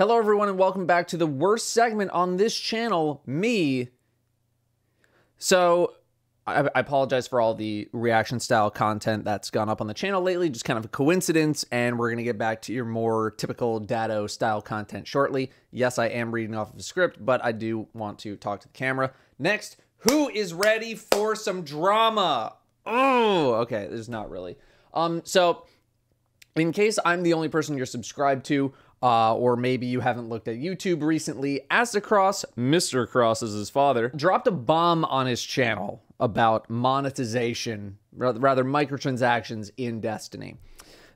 Hello everyone and welcome back to the worst segment on this channel, me. So, I apologize for all the reaction style content that's gone up on the channel lately, just kind of a coincidence, and we're going to get back to your more typical Datto style content shortly. Yes, I am reading off of a script, but I do want to talk to the camera. Next, who is ready for some drama? Oh, okay, there's not really. So, in case I'm the only person you're subscribed to, or maybe you haven't looked at YouTube recently, Aztecross, Mr. Cross is his father, dropped a bomb on his channel about monetization, rather microtransactions in Destiny.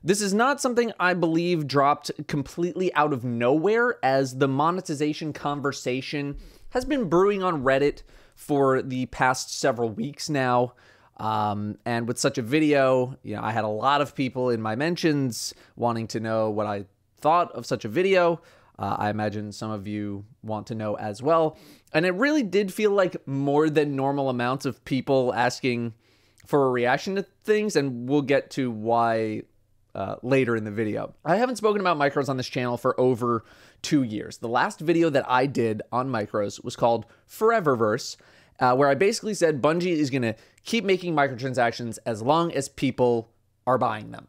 This is not something I believe dropped completely out of nowhere, as the monetization conversation has been brewing on Reddit for the past several weeks now. And with such a video, I had a lot of people in my mentions wanting to know what I thought of such a video. I imagine some of you want to know as well. And it really did feel like more than normal amounts of people asking for a reaction to things, and we'll get to why later in the video. I haven't spoken about micros on this channel for over 2 years. The last video that I did on micros was called Foreververse, where I basically said Bungie is going to keep making microtransactions as long as people are buying them.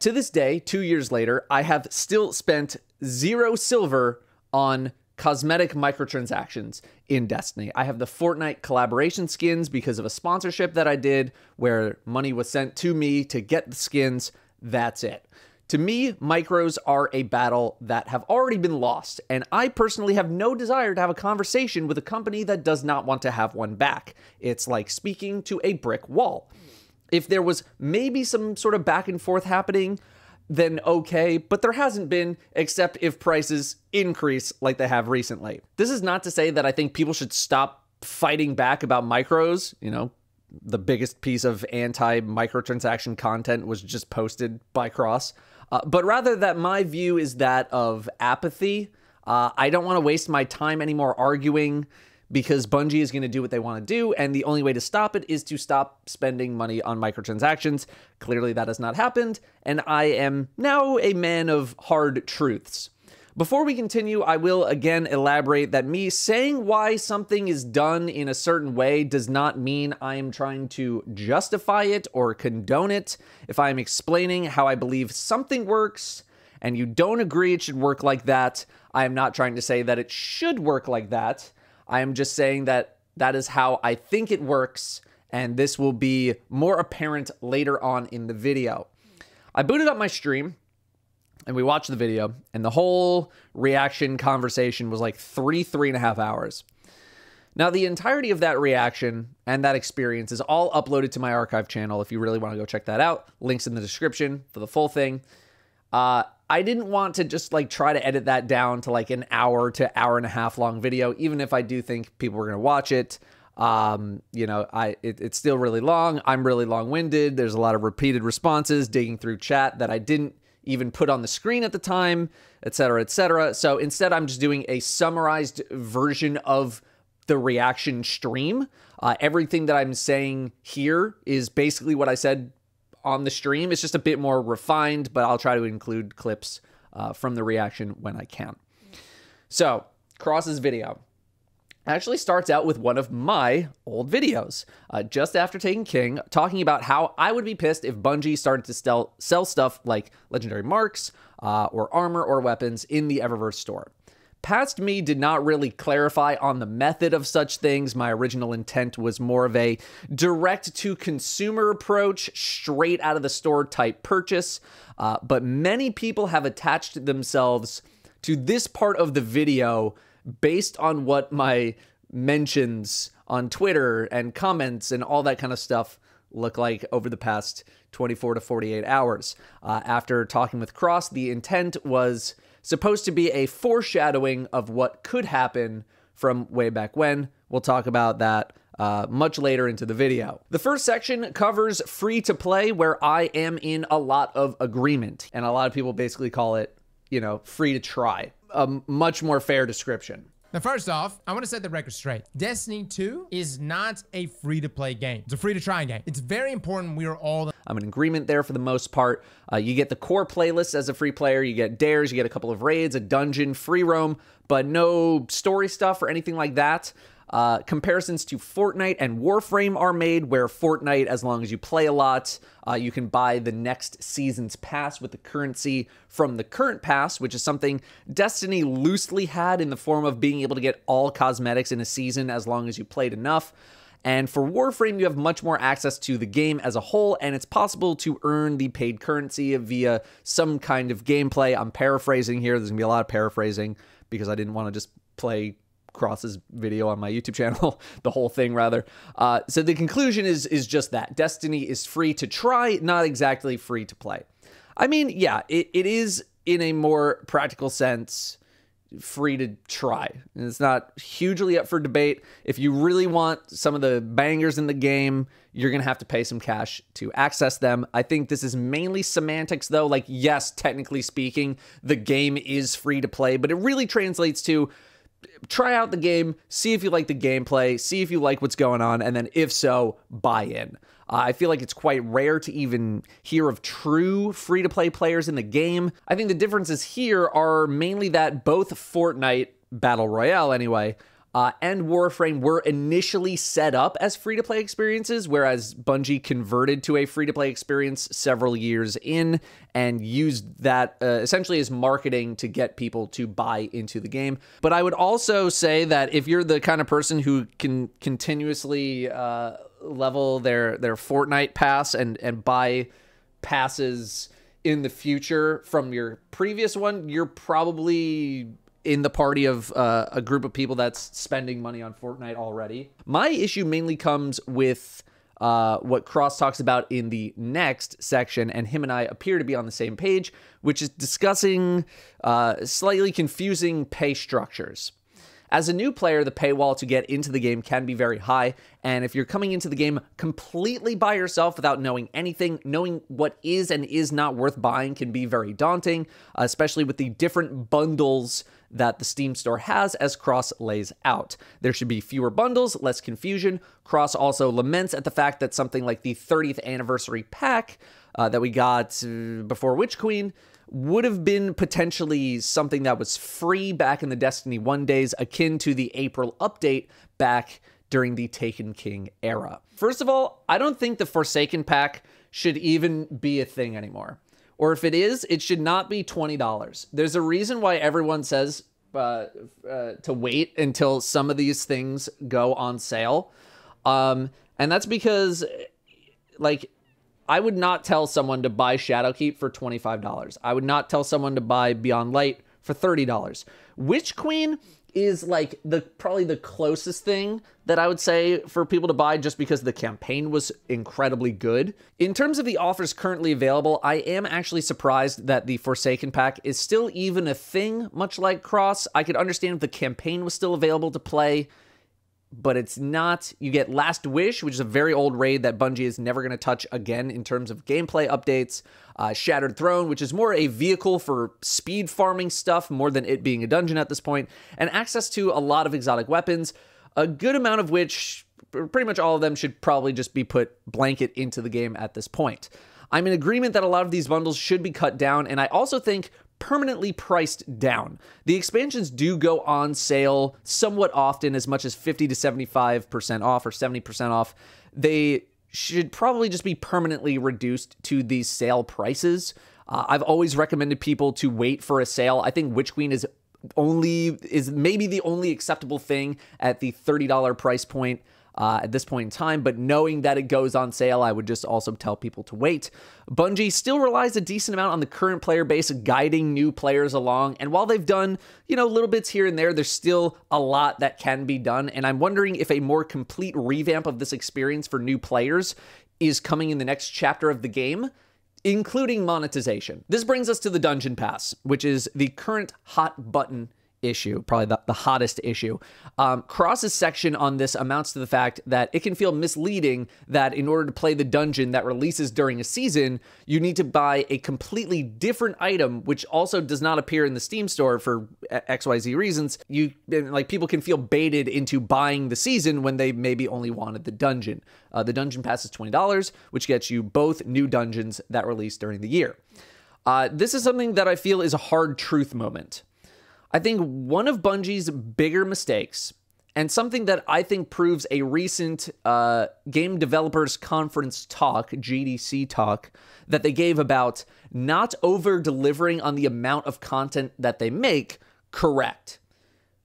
To this day, 2 years later, I have still spent 0 silver on cosmetic microtransactions in Destiny. I have the Fortnite collaboration skins because of a sponsorship that I did where money was sent to me to get the skins. That's it. To me, micros are a battle that have already been lost, and I personally have no desire to have a conversation with a company that does not want to have one back. It's like speaking to a brick wall. If there was maybe some sort of back and forth happening, then okay, but there hasn't been, except if prices increase like they have recently. This is not to say that I think people should stop fighting back about micros. The biggest piece of anti-microtransaction content was just posted by Cross. But rather that my view is that of apathy. I don't want to waste my time anymore arguing, because Bungie is going to do what they want to do, and the only way to stop it is to stop spending money on microtransactions. Clearly that has not happened, and I am now a man of hard truths. Before we continue, I will again elaborate that me saying why something is done in a certain way does not mean I am trying to justify it or condone it. If I am explaining how I believe something works, and you don't agree it should work like that, I am not trying to say that it should work like that. I am just saying that that is how I think it works, and this will be more apparent later on in the video. I booted up my stream, and we watched the video, and the whole reaction conversation was like 3.5 hours. Now, the entirety of that reaction and that experience is all uploaded to my archive channel if you really want to go check that out. Links in the description for the full thing. I didn't want to just try to edit that down to an hour to hour and a half long video, even if I do think people are going to watch it. It's still really long. I'm really long-winded. There's a lot of repeated responses, digging through chat that I didn't even put on the screen at the time, etc., etc. So instead, I'm just doing a summarized version of the reaction stream. Everything that I'm saying here is basically what I said on the stream. It's just a bit more refined, but I'll try to include clips from the reaction when I can. So, Cross's video actually starts out with one of my old videos, just after taking King, talking about how I would be pissed if Bungie started to sell stuff like legendary marks or armor or weapons in the Eververse store. Past me did not really clarify on the method of such things. My original intent was more of a direct-to-consumer approach, straight out of the store type purchase, but many people have attached themselves to this part of the video based on what my mentions on Twitter and comments and all that kind of stuff look like over the past 24 to 48 hours. After talking with Cross, the intent was supposed to be a foreshadowing of what could happen from way back when. We'll talk about that much later into the video. The first section covers free to play, where I am in a lot of agreement, and a lot of people basically call it, free to try. A much more fair description. Now, first off, I want to set the record straight. Destiny 2 is not a free-to-play game. It's a free-to-try game. It's very important we are all... I'm in agreement there for the most part. You get the core playlists as a free player. You get dares, you get a couple of raids, a dungeon, free roam, but no story stuff or anything like that. Comparisons to Fortnite and Warframe are made, where Fortnite, as long as you play a lot, you can buy the next season's pass with the currency from the current pass, which is something Destiny loosely had in the form of being able to get all cosmetics in a season as long as you played enough. And for Warframe, you have much more access to the game as a whole, and it's possible to earn the paid currency via some kind of gameplay. I'm paraphrasing here. There's going to be a lot of paraphrasing because I didn't want to just play Cross's video on my YouTube channel, the whole thing rather. So the conclusion is just that. Destiny is free to try, not exactly free to play. I mean, yeah, it is in a more practical sense free to try. And it's not hugely up for debate. If you really want some of the bangers in the game, you're going to have to pay some cash to access them. I think this is mainly semantics though. Like, yes, technically speaking, the game is free to play, but it really translates to try out the game, see if you like the gameplay, see if you like what's going on, and then if so, buy in. I feel like it's quite rare to even hear of true free-to-play players in the game. I think the differences here are mainly that both Fortnite, Battle Royale anyway, and Warframe were initially set up as free-to-play experiences, whereas Bungie converted to a free-to-play experience several years in and used that essentially as marketing to get people to buy into the game. But I would also say that if you're the kind of person who can continuously level their Fortnite pass and buy passes in the future from your previous one, you're probably in the party of a group of people that's spending money on Fortnite already. My issue mainly comes with what Cross talks about in the next section, and him and I appear to be on the same page, which is discussing slightly confusing pay structures. As a new player, the paywall to get into the game can be very high, and if you're coming into the game completely by yourself without knowing anything, knowing what is and is not worth buying can be very daunting, especially with the different bundles that the Steam store has, as Cross lays out. There should be fewer bundles, less confusion. Cross also laments at the fact that something like the 30th anniversary pack that we got before Witch Queen would have been potentially something that was free back in the Destiny 1 days, akin to the April update back during the Taken King era. First of all, I don't think the Forsaken pack should even be a thing anymore. Or if it is, it should not be $20. There's a reason why everyone says to wait until some of these things go on sale. And that's because, like, I would not tell someone to buy Shadowkeep for $25. I would not tell someone to buy Beyond Light for $30. Witch Queen is like probably the closest thing that I would say for people to buy, just because the campaign was incredibly good. In terms of the offers currently available, I am actually surprised that the Forsaken pack is still even a thing, much like Cross. I could understand if the campaign was still available to play, but it's not. You get Last Wish, which is a very old raid that Bungie is never going to touch again in terms of gameplay updates. Shattered Throne, which is more a vehicle for speed farming stuff more than it being a dungeon at this point. And access to a lot of exotic weapons, a good amount of which, pretty much all of them, should probably just be put blanket into the game at this point. I'm in agreement that a lot of these bundles should be cut down, and I also think permanently priced down. The expansions do go on sale somewhat often, as much as 50 to 75% off or 70% off. They should probably just be permanently reduced to these sale prices. I've always recommended people to wait for a sale. I think Witch Queen is maybe the only acceptable thing at the $30 price point at this point in time, but knowing that it goes on sale, I would just also tell people to wait. Bungie still relies a decent amount on the current player base guiding new players along, and while they've done, little bits here and there, there's still a lot that can be done, and I'm wondering if a more complete revamp of this experience for new players is coming in the next chapter of the game, including monetization. This brings us to the Dungeon Pass, which is the current hot button issue, probably the hottest issue. Cross's section on this amounts to the fact that it can feel misleading that in order to play the dungeon that releases during a season, you need to buy a completely different item, which also does not appear in the Steam store for XYZ reasons. People can feel baited into buying the season when they maybe only wanted the dungeon. The dungeon pass is $20, which gets you both new dungeons that release during the year. This is something that I feel is a hard truth moment. I think one of Bungie's bigger mistakes, and something that I think proves a recent Game Developers Conference talk, GDC talk, that they gave about not over-delivering on the amount of content that they make, correct.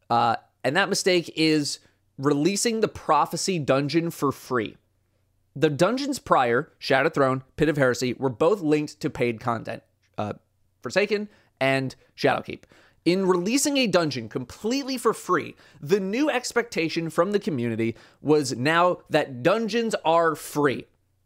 And that mistake is releasing the Prophecy dungeon for free. The dungeons prior, Shattered Throne, Pit of Heresy, were both linked to paid content, Forsaken and Shadowkeep. In releasing a dungeon completely for free, the new expectation from the community was now that dungeons are free.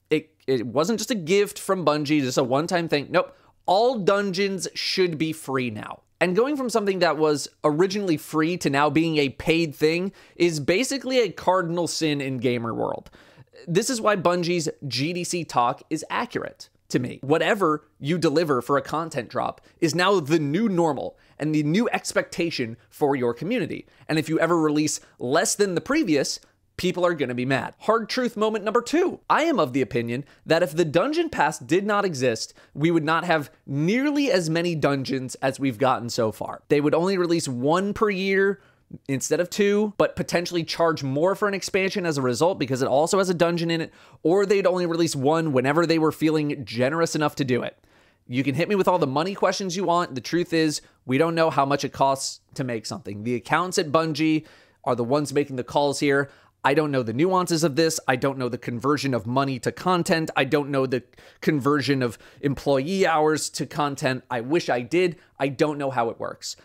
It wasn't just a gift from Bungie, just a one-time thing. Nope, all dungeons should be free now. And going from something that was originally free to now being a paid thing is basically a cardinal sin in gamer world. This is why Bungie's GDC talk is accurate to me. Whatever you deliver for a content drop is now the new normal and the new expectation for your community. And if you ever release less than the previous, people are going to be mad. Hard truth moment number 2. I am of the opinion that if the dungeon pass did not exist, we would not have nearly as many dungeons as we've gotten so far. They would only release 1 per year instead of 2, but potentially charge more for an expansion as a result because it also has a dungeon in it, or they'd only release 1 whenever they were feeling generous enough to do it. You can hit me with all the money questions you want. The truth is, we don't know how much it costs to make something. The accountants at Bungie are the ones making the calls here. I don't know the nuances of this. I don't know the conversion of money to content. I don't know the conversion of employee hours to content. I wish I did. I don't know how it works.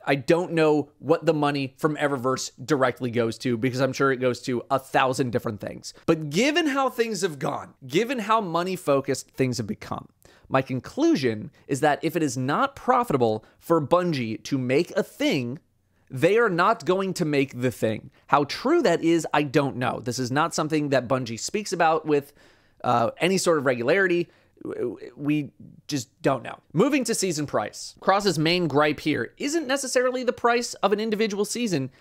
I don't know what the money from Eververse directly goes to because I'm sure it goes to 1,000 different things. But given how things have gone, given how money-focused things have become, my conclusion is that if it is not profitable for Bungie to make a thing, they are not going to make the thing. How true that is, I don't know. This is not something that Bungie speaks about with any sort of regularity. We just don't know. Moving to season price. Cross's main gripe here isn't necessarily the price of an individual season,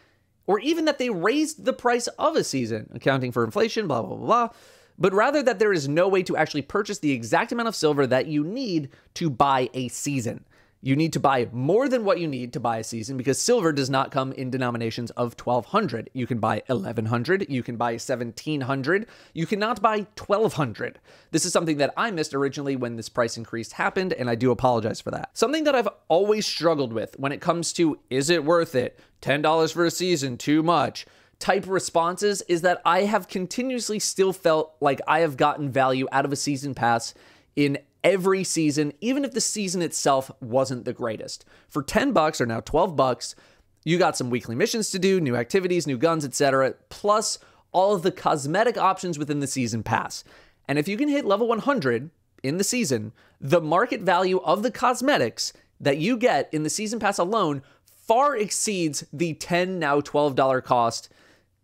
or even that they raised the price of a season, accounting for inflation, blah, blah, blah, blah, but rather that there is no way to actually purchase the exact amount of silver that you need to buy a season. You need to buy more than what you need to buy a season because silver does not come in denominations of 1,200. You can buy 1,100. You can buy 1,700. You cannot buy 1,200. This is something that I missed originally when this price increase happened, and I do apologize for that. Something that I've always struggled with when it comes to, is it worth it? $10 for a season, too much? Type responses is that I have continuously still felt like I have gotten value out of a season pass in every season, even if the season itself wasn't the greatest. For $10 or now $12, you got some weekly missions to do, new activities, new guns, etc., plus all of the cosmetic options within the season pass. And if you can hit level 100 in the season, the market value of the cosmetics that you get in the season pass alone far exceeds the $10, now $12 cost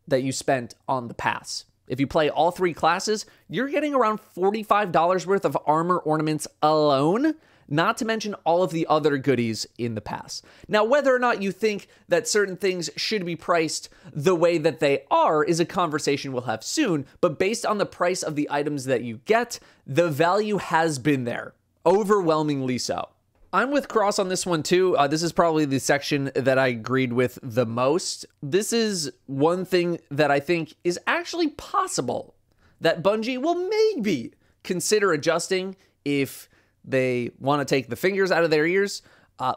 that you spent on the pass. If you play all 3 classes, you're getting around $45 worth of armor ornaments alone, not to mention all of the other goodies in the pass. Now, whether or not you think that certain things should be priced the way that they are is a conversation we'll have soon, but based on the price of the items that you get, the value has been there, overwhelmingly so. I'm with Cross on this one too. This is probably the section that I agreed with the most. This is one thing that I think is actually possible that Bungie will maybe consider adjusting if they want to take the fingers out of their ears,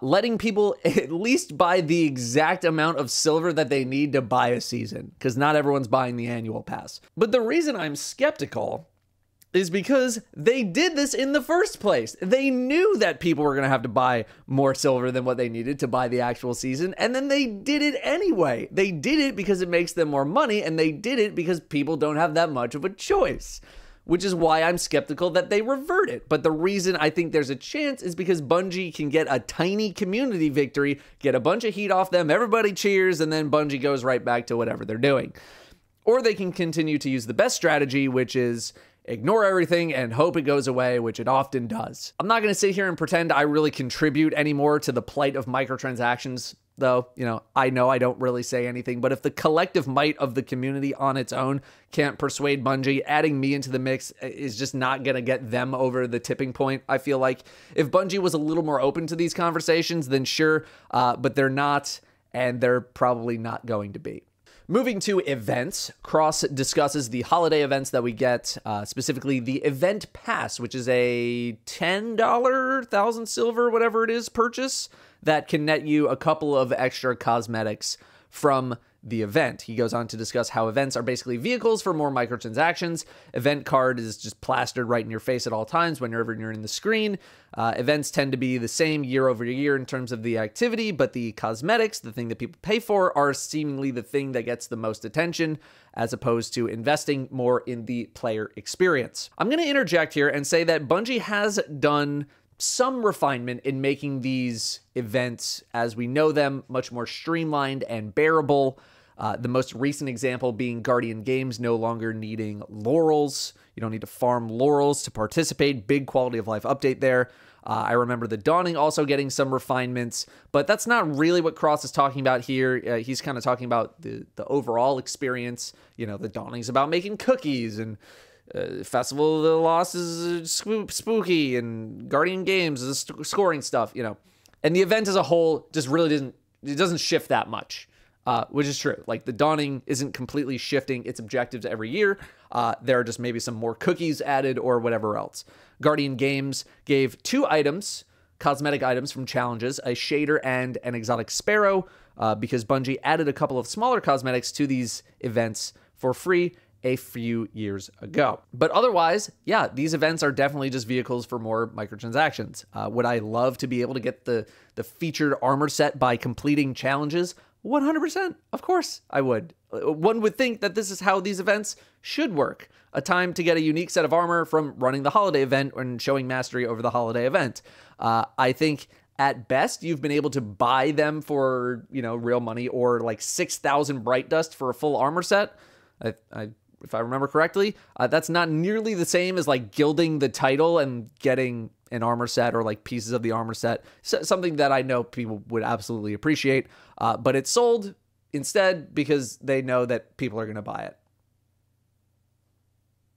letting people at least buy the exact amount of silver that they need to buy a season, because not everyone's buying the annual pass. But the reason I'm skeptical is because they did this in the first place. They knew that people were going to have to buy more silver than what they needed to buy the actual season, and then they did it anyway. They did it because it makes them more money, and they did it because people don't have that much of a choice. which is why I'm skeptical that they revert it. But the reason I think there's a chance is because Bungie can get a tiny community victory, get a bunch of heat off them, everybody cheers, and then Bungie goes right back to whatever they're doing. Or they can continue to use the best strategy, which is ignore everything and hope it goes away, which it often does. I'm not going to sit here and pretend I really contribute anymore to the plight of microtransactions, though, I know I don't really say anything, but if the collective might of the community on its own can't persuade Bungie, adding me into the mix is just not going to get them over the tipping point. I feel like if Bungie was a little more open to these conversations, then sure, but they're not, and they're probably not going to be. Moving to events, Cross discusses the holiday events that we get, specifically the event pass, which is a $10, 1,000 silver, whatever it is, purchase that can net you a couple of extra cosmetics from the event. He goes on to discuss how events are basically vehicles for more microtransactions. Event card is just plastered right in your face at all times whenever you're in the screen. Events tend to be the same year over year in terms of the activity, but the cosmetics, the thing that people pay for, are seemingly the thing that gets the most attention, as opposed to investing more in the player experience. I'm going to interject here and say that Bungie has done some refinement in making these events, as we know them, much more streamlined and bearable. The most recent example being Guardian Games no longer needing laurels. You don't need to farm laurels to participate. Big quality of life update there. I remember the Dawning also getting some refinements, but that's not really what Cross is talking about here. He's kind of talking about the overall experience. The Dawning's about making cookies, and Festival of the Lost is spooky, and Guardian Games is scoring stuff, And the event as a whole just really doesn't shift that much. Which is true. Like, the Dawning isn't completely shifting its objectives every year. There are just maybe some more cookies added or whatever else. Guardian Games gave 2 items, cosmetic items from challenges, a shader and an exotic sparrow, because Bungie added a couple of smaller cosmetics to these events for free a few years ago. But otherwise, yeah, these events are definitely just vehicles for more microtransactions. Would I love to be able to get the featured armor set by completing challenges? 100%. Of course I would. One would think that this is how these events should work. A time to get a unique set of armor from running the holiday event and showing mastery over the holiday event. I think at best you've been able to buy them for, real money, or like 6,000 bright dust for a full armor set. If I remember correctly, that's not nearly the same as like gilding the title and getting an armor set or like pieces of the armor set. Something that I know people would absolutely appreciate, but it's sold instead because they know that people are going to buy it.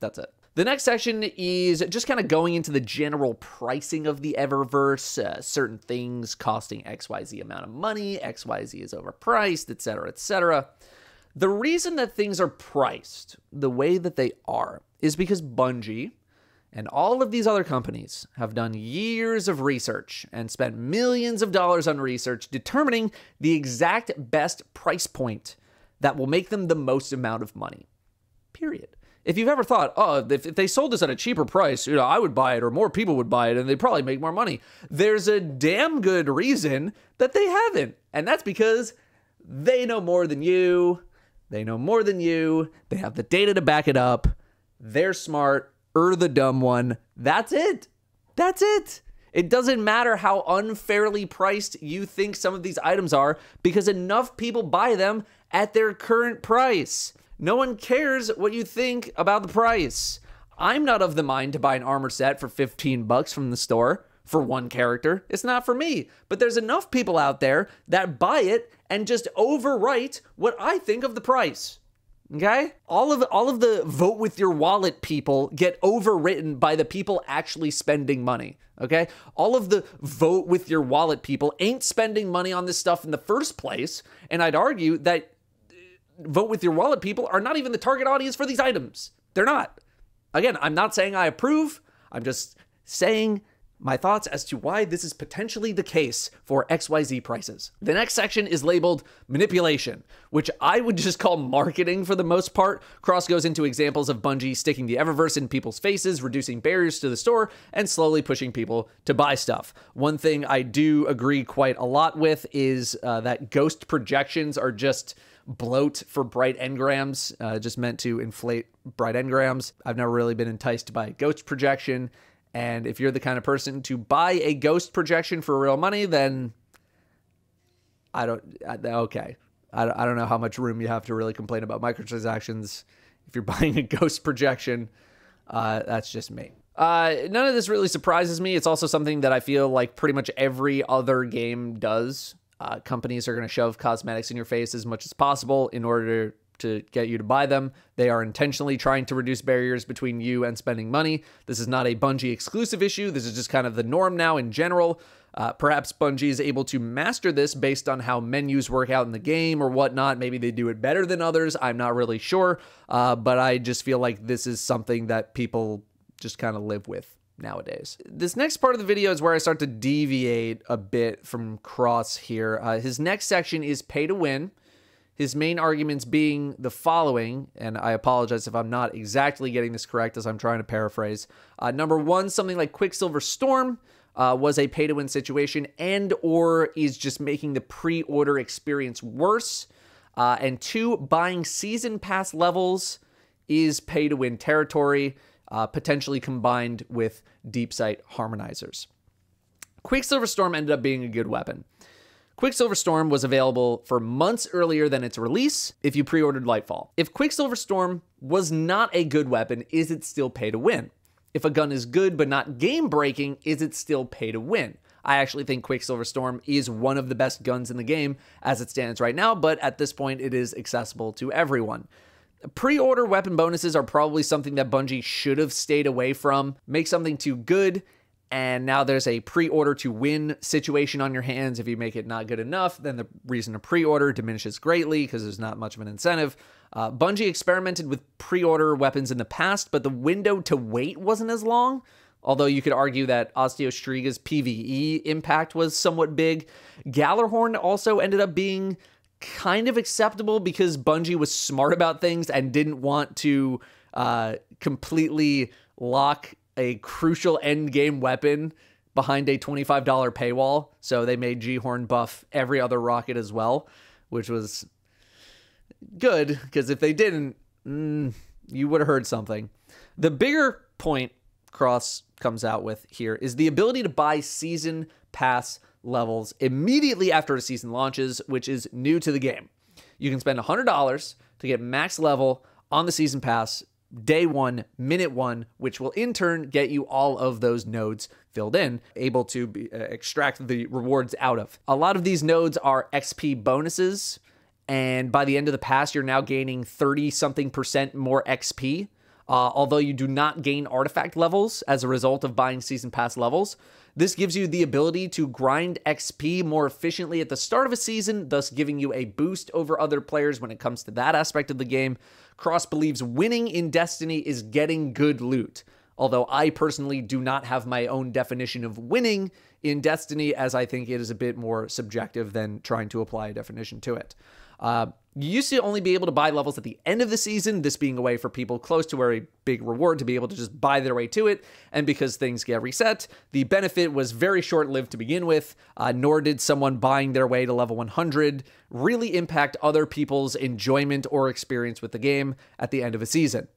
That's it. The next section is just kind of going into the general pricing of the Eververse, certain things costing XYZ amount of money, XYZ is overpriced, etc., etc. The reason that things are priced the way that they are is because Bungie and all of these other companies have done years of research and spent millions of dollars on research determining the exact best price point that will make them the most amount of money. Period. If you've ever thought, if they sold this at a cheaper price, I would buy it, or more people would buy it, and they'd probably make more money, there's a damn good reason that they haven't. And that's because they know more than you. They know more than you. They have the data to back it up. They're smart. The dumb one. That's it. That's it. It doesn't matter how unfairly priced you think some of these items are, because enough people buy them at their current price. No one cares what you think about the price. I'm not of the mind to buy an armor set for $15 from the store for one character. It's not for me. But there's enough people out there that buy it and just overwrite what I think of the price. Okay? All of the vote with your wallet people get overwritten by the people actually spending money. Okay? All of the vote with your wallet people ain't spending money on this stuff in the first place. And I'd argue that vote with your wallet people are not even the target audience for these items. They're not. Again, I'm not saying I approve. I'm just saying My thoughts as to why this is potentially the case for XYZ prices. The next section is labeled manipulation, which I would just call marketing for the most part. Cross goes into examples of Bungie sticking the Eververse in people's faces, reducing barriers to the store, and slowly pushing people to buy stuff. One thing I do agree quite a lot with is that ghost projections are just bloat for bright engrams, just meant to inflate bright engrams. I've never really been enticed by ghost projection. And if you're the kind of person to buy a ghost projection for real money, then okay. I don't know how much room you have to really complain about microtransactions. If you're buying a ghost projection, that's just me. None of this really surprises me. It's also something that I feel like pretty much every other game does. Companies are going to shove cosmetics in your face as much as possible in order to get you to buy them. They are intentionally trying to reduce barriers between you and spending money. This is not a Bungie exclusive issue. This is just kind of the norm now in general. Perhaps Bungie is able to master this based on how menus work out in the game or whatnot. Maybe they do it better than others. I'm not really sure. But I just feel like this is something that people just kind of live with nowadays. This next part of the video is where I start to deviate a bit from Cross here. His next section is pay to win. His main arguments being the following, and I apologize if I'm not exactly getting this correct as I'm trying to paraphrase. Number one, something like Quicksilver Storm was a pay-to-win situation and or is just making the pre-order experience worse. And two, buying season pass levels is pay-to-win territory, potentially combined with deep sight harmonizers. Quicksilver Storm ended up being a good weapon. Quicksilver Storm was available for months earlier than its release if you pre-ordered Lightfall. If Quicksilver Storm was not a good weapon, is it still pay to win? If a gun is good but not game-breaking, is it still pay to win? I actually think Quicksilver Storm is one of the best guns in the game as it stands right now, but at this point it is accessible to everyone. Pre-order weapon bonuses are probably something that Bungie should have stayed away from. Make something too good, and now there's a pre-order to win situation on your hands. If you make it not good enough, then the reason to pre-order diminishes greatly because there's not much of an incentive. Bungie experimented with pre-order weapons in the past, but the window to wait wasn't as long. Although you could argue that Osteostriga's PvE impact was somewhat big. Gallarhorn also ended up being kind of acceptable because Bungie was smart about things and didn't want to completely lock a crucial end game weapon behind a $25 paywall. So they made G-Horn buff every other rocket as well, which was good because if they didn't, you would have heard something. The bigger point Cross comes out with here is the ability to buy season pass levels immediately after a season launches, which is new to the game. You can spend $100 to get max level on the season pass day one, minute one, which will in turn get you all of those nodes filled in, able to extract the rewards out of. A lot of these nodes are XP bonuses, and by the end of the pass, you're now gaining 30-something% more XP. Although you do not gain artifact levels as a result of buying season pass levels. This gives you the ability to grind XP more efficiently at the start of a season, thus giving you a boost over other players when it comes to that aspect of the game. Cross believes winning in Destiny is getting good loot, although I personally do not have my own definition of winning in Destiny, as I think it is a bit more subjective than trying to apply a definition to it. You used to only be able to buy levels at the end of the season, this being a way for people close to a big reward to be able to just buy their way to it, and because things get reset, the benefit was very short-lived to begin with, nor did someone buying their way to level 100 really impact other people's enjoyment or experience with the game at the end of a season.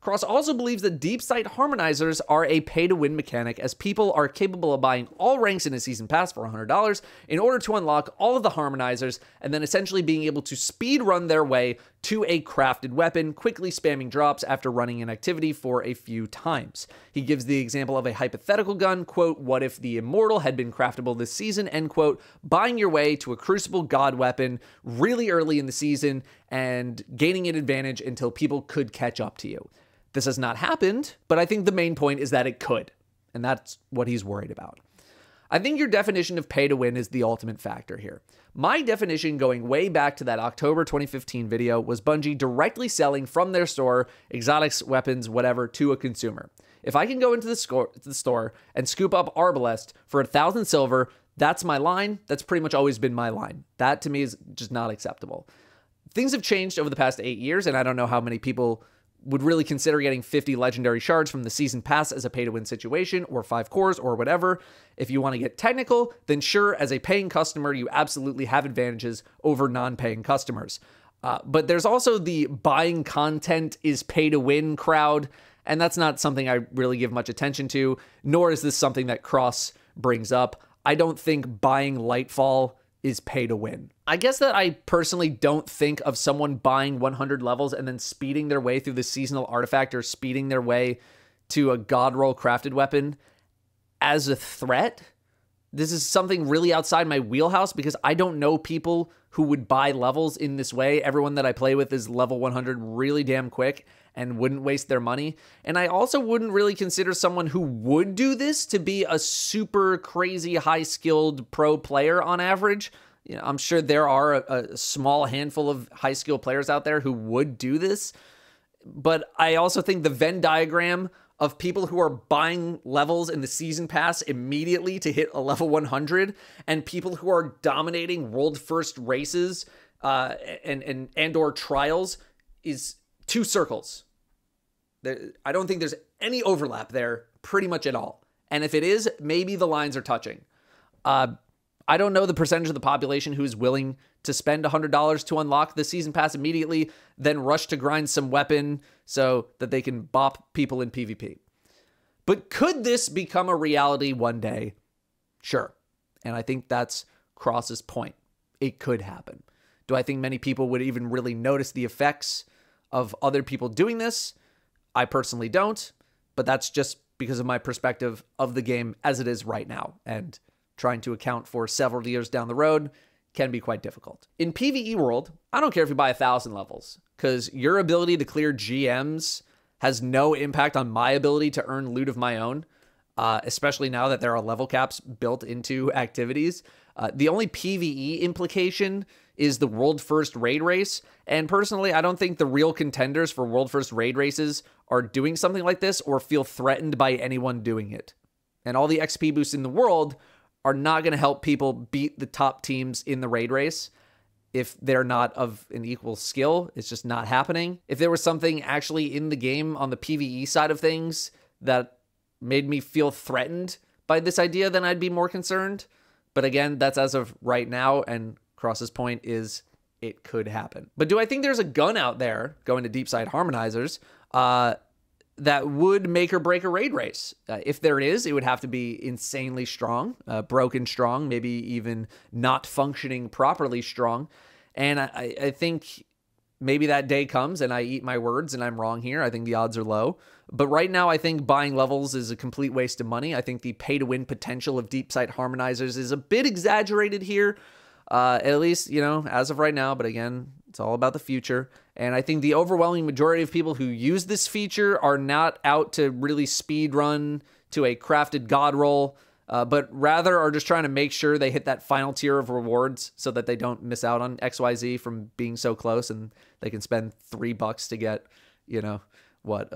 Cross also believes that deep sight harmonizers are a pay-to-win mechanic, as people are capable of buying all ranks in a season pass for $100 in order to unlock all of the harmonizers, and then essentially being able to speed run their way to a crafted weapon, quickly spamming drops after running an activity for a few times. He gives the example of a hypothetical gun, quote, what if the Immortal had been craftable this season, end quote, buying your way to a Crucible God weapon really early in the season and gaining an advantage until people could catch up to you. This has not happened, but I think the main point is that it could, and that's what he's worried about. I think your definition of pay to win is the ultimate factor here. My definition, going way back to that October 2015 video, was Bungie directly selling from their store exotics, weapons, whatever, to a consumer. If I can go into the store and scoop up Arbalest for 1,000 silver, that's my line. That's pretty much always been my line. That to me is just not acceptable. Things have changed over the past 8 years, and I don't know how many people would really consider getting 50 legendary shards from the season pass as a pay-to-win situation, or 5 cores, or whatever. If you want to get technical, then sure, as a paying customer, you absolutely have advantages over non-paying customers. But there's also the buying content is pay-to-win crowd, and that's not something I really give much attention to, nor is this something that Cross brings up. I don't think buying Lightfall is pay to win. I guess that I personally don't think of someone buying 100 levels and then speeding their way through the seasonal artifact or speeding their way to a god roll crafted weapon as a threat. This is something really outside my wheelhouse because I don't know people who would buy levels in this way. Everyone that I play with is level 100 really damn quick and wouldn't waste their money. And I also wouldn't really consider someone who would do this to be a super crazy high-skilled pro player on average. You know, I'm sure there are a small handful of high-skilled players out there who would do this. But I also think the Venn diagram of people who are buying levels in the season pass immediately to hit a level 100 and people who are dominating world first races and or trials is two circles. I don't think there's any overlap there pretty much at all. And if it is, maybe the lines are touching. I don't know the percentage of the population who is willing to spend $100 to unlock the season pass immediately, then rush to grind some weapon so that they can bop people in PvP. But could this become a reality one day? Sure. And I think that's Cross's point. It could happen. Do I think many people would even really notice the effects of other people doing this? I personally don't, but that's just because of my perspective of the game as it is right now, and trying to account for several years down the road can be quite difficult. In PvE world, I don't care if you buy 1,000 levels, because your ability to clear GMs has no impact on my ability to earn loot of my own, especially now that there are level caps built into activities. The only PvE implication is the world first raid race. And personally, I don't think the real contenders for world first raid races are doing something like this or feel threatened by anyone doing it. And all the XP boosts in the world are not going to help people beat the top teams in the raid race if they're not of an equal skill. It's just not happening. If there was something actually in the game on the PvE side of things that made me feel threatened by this idea, then I'd be more concerned. But again, that's as of right now, and Cross's point is it could happen. But do I think there's a gun out there, going to deep side harmonizers, that would make or break a raid race? If there is, it would have to be insanely strong, broken strong, maybe even not functioning properly strong. And I think maybe that day comes and I eat my words and I'm wrong here. I think the odds are low. But right now, I think buying levels is a complete waste of money. I think the pay-to-win potential of deep site harmonizers is a bit exaggerated here, at least, you know, as of right now. But again, it's all about the future. And I think the overwhelming majority of people who use this feature are not out to really speed run to a crafted god roll, but rather are just trying to make sure they hit that final tier of rewards so that they don't miss out on XYZ from being so close, and they can spend $3 to get, you know, what,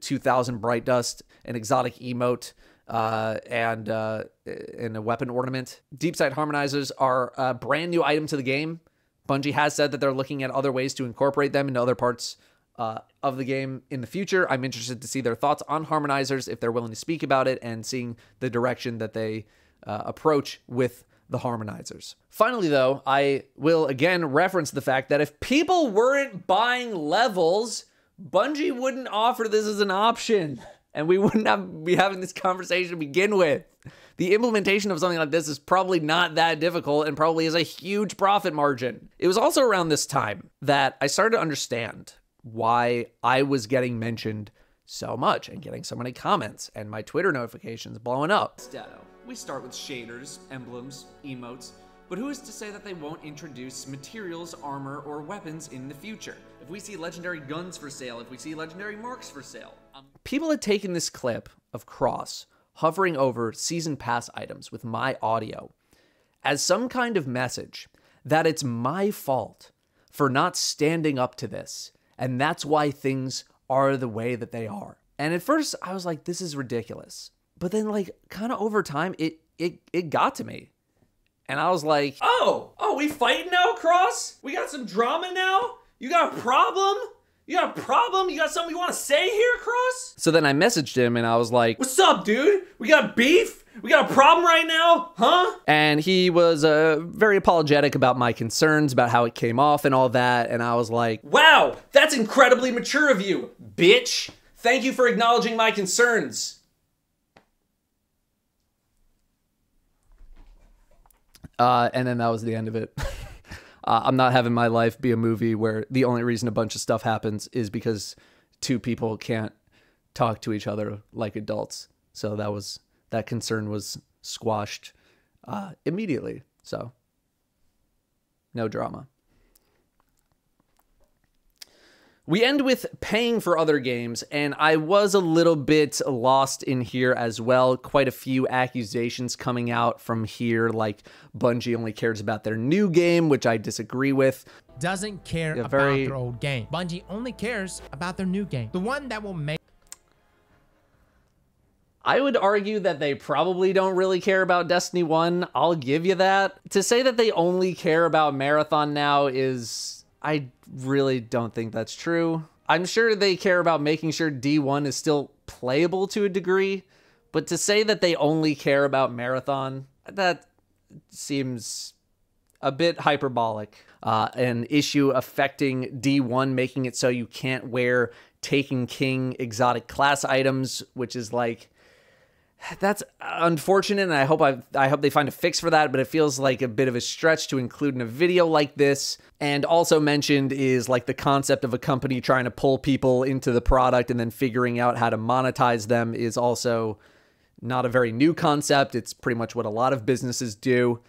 2,000 bright dust, an exotic emote, and a weapon ornament. Deep Sight Harmonizers are a brand new item to the game. Bungie has said that they're looking at other ways to incorporate them into other parts of the game in the future. I'm interested to see their thoughts on harmonizers, if they're willing to speak about it, and seeing the direction that they approach with the harmonizers. Finally, though, I will again reference the fact that if people weren't buying levels, Bungie wouldn't offer this as an option, and we wouldn't be having this conversation to begin with. The implementation of something like this is probably not that difficult and probably has a huge profit margin. It was also around this time that I started to understand why I was getting mentioned so much and getting so many comments and my Twitter notifications blowing up. Datto. We start with shaders, emblems, emotes, but who is to say that they won't introduce materials, armor, or weapons in the future? If we see legendary guns for sale, if we see legendary marks for sale. People had taken this clip of Cross hovering over season pass items with my audio as some kind of message that it's my fault for not standing up to this, and that's why things are the way that they are. And at first I was like, this is ridiculous. But then like kind of over time, it got to me. And I was like, oh, we fighting now, Cross? We got some drama now? You got a problem? You got a problem? You got something you want to say here, Cross? So then I messaged him and I was like, what's up, dude? We got beef? We got a problem right now? Huh? And he was very apologetic about my concerns about how it came off and all that. And I was like, wow, that's incredibly mature of you, bitch. Thank you for acknowledging my concerns. And then that was the end of it. I'm not having my life be a movie where the only reason a bunch of stuff happens is because two people can't talk to each other like adults. So that concern was squashed immediately. So no drama. We end with paying for other games, and I was a little bit lost in here as well. Quite a few accusations coming out from here, like Bungie only cares about their new game, which I disagree with. Doesn't care about their old game. Bungie only cares about their new game. The one that will make... I would argue that they probably don't really care about Destiny 1. I'll give you that. To say that they only care about Marathon now is... I really don't think that's true. I'm sure they care about making sure D1 is still playable to a degree, but to say that they only care about Marathon, that seems a bit hyperbolic. An issue affecting D1, making it so you can't wear Taken King exotic class items, which is like... That's unfortunate, and I hope they find a fix for that, but it feels like a bit of a stretch to include in a video like this. And also mentioned is like the concept of a company trying to pull people into the product and then figuring out how to monetize them is also not a very new concept. It's pretty much what a lot of businesses do.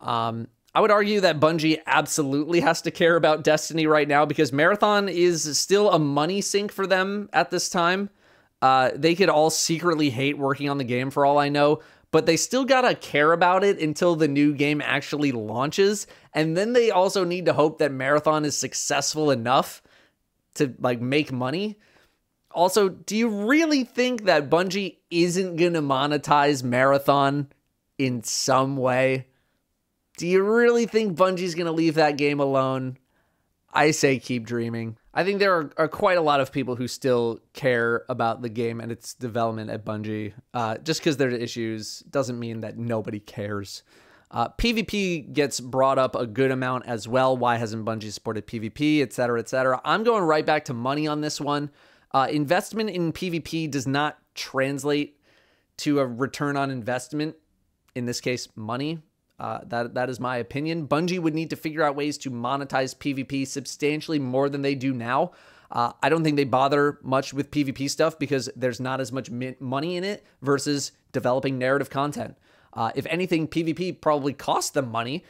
I would argue that Bungie absolutely has to care about Destiny right now because Marathon is still a money sink for them at this time. They could all secretly hate working on the game for all I know, but they still gotta care about it until the new game actually launches. And then they also need to hope that Marathon is successful enough to like make money. Also, do you really think that Bungie isn't gonna monetize Marathon in some way? Do you really think Bungie's gonna leave that game alone? I say keep dreaming. I think there are quite a lot of people who still care about the game and its development at Bungie. Just because there's issues doesn't mean that nobody cares. PvP gets brought up a good amount as well. Why hasn't Bungie supported PvP, etc., etc.? I'm going right back to money on this one. Investment in PvP does not translate to a return on investment. In this case, money. That is my opinion. Bungie would need to figure out ways to monetize PvP substantially more than they do now. I don't think they bother much with PvP stuff because there's not as much money in it versus developing narrative content. If anything, PvP probably costs them money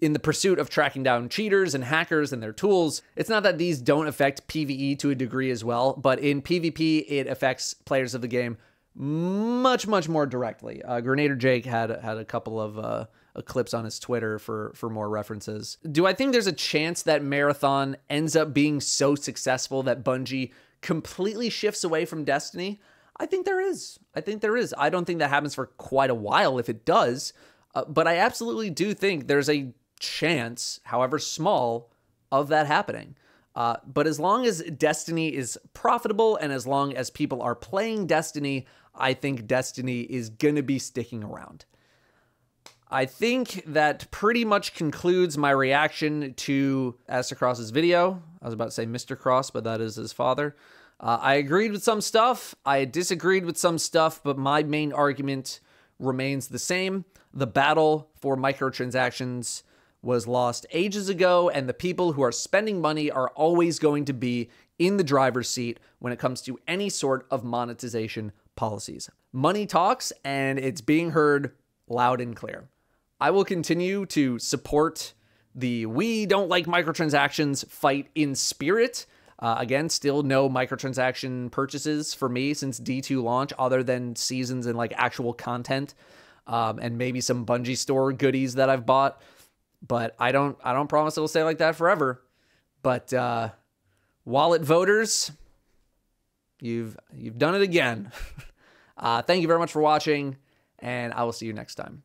in the pursuit of tracking down cheaters and hackers and their tools. It's not that these don't affect PvE to a degree as well, but in PvP, it affects players of the game much, much more directly. Grenader Jake had a couple of clips on his Twitter for more references. Do I think there's a chance that Marathon ends up being so successful that Bungie completely shifts away from Destiny? I think there is. I don't think that happens for quite a while if it does, but I absolutely do think there's a chance, however small, of that happening. But as long as Destiny is profitable and as long as people are playing Destiny, I think Destiny is going to be sticking around. I think that pretty much concludes my reaction to Aztecross's video. I was about to say Mr. Cross, but that is his father. I agreed with some stuff. I disagreed with some stuff, but my main argument remains the same. The battle for microtransactions was lost ages ago, and the people who are spending money are always going to be in the driver's seat when it comes to any sort of monetization policies. Money talks, and it's being heard loud and clear. I will continue to support the we don't like microtransactions fight in spirit. Again, still no microtransaction purchases for me since D2 launch other than seasons and like actual content and maybe some Bungie store goodies that I've bought. But I don't promise it'll stay like that forever. But wallet voters, You've done it again. Thank you very much for watching, and I will see you next time.